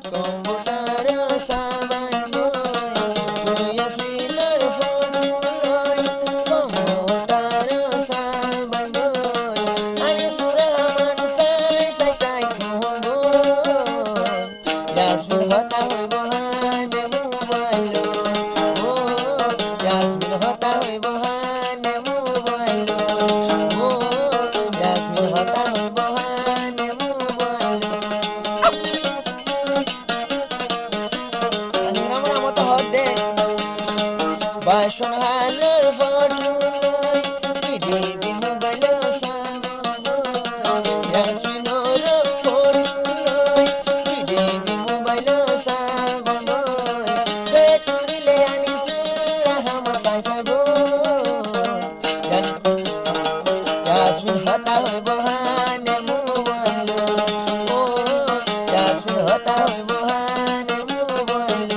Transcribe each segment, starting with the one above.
কম্বুটার সাবান বই ইয়াসমিনের ফোন কম্বুটার সাবান বই আরে সুরহামান সাই সাই কাই ইয়াসমিন হতা হইব হানে মোবাইল ও ইয়াসমিন হতা হইব হানে মোবাইল ও ইয়াসমিন হতা হইব হানে mobile ani ramra mot hode বাসন হালের ফটো ভিডিবি মোবাইল ইয়াসমিনের ফটো ভিডিবি মোবাইল বেটুরিলে আনি সুরহাম সাই সাই ইয়াসমিন হতা হইব হানে মোবাইল ও ইয়াসমিন হতা হইব হানে mobile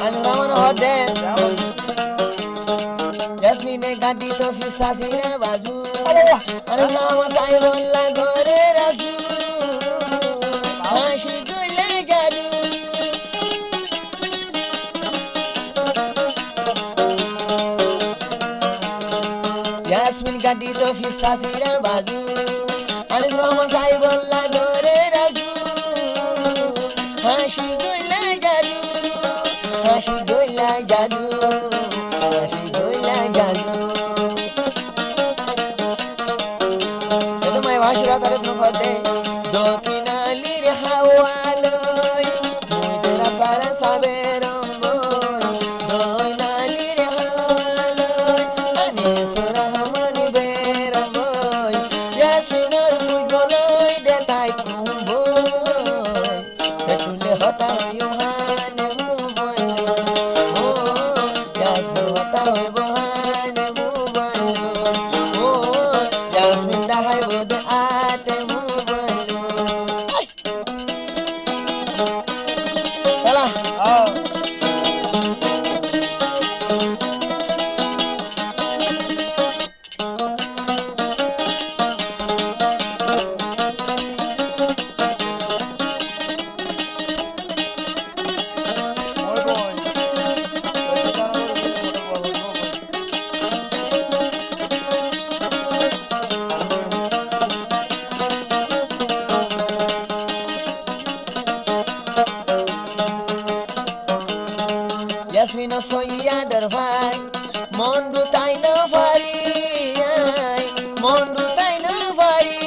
Anuraman hode Yasmine gadi to fisa sire bazu Anuraman sai bolla gore razu Hashi gule jaru Yasmin gadi to fisa sire bazu Anuraman sai bolla gore razu Hashi gule jaru Hashi gola jadu Hashi gola jadu Itu mai bhashra tarit nukhode Dokinali hawaloy Mujra sara saberomboy Dokinali hawaloy Ani surahman beromboy Yasminor mujgoloy detai kumboy Betule hota yuhane Yasmina soya darfai mondu tai na fari mondu tai na fari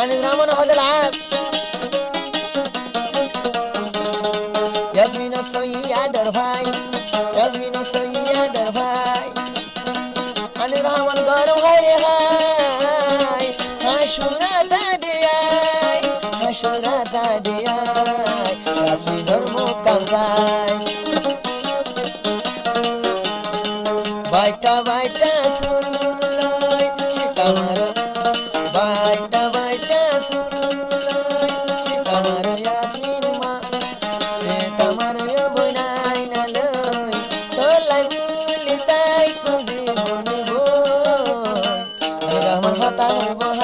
ani raman hadal ab Yasmina soya darfai ani raman garam hai hashura ta diyai Yasminor mukazai Baita baita sunloy Shikamaro Baita baita sunloy Shikamaro Yasmin ma Shikamaro yobunay naloy Tolay bulitai kundi boni boy Rahman hata boy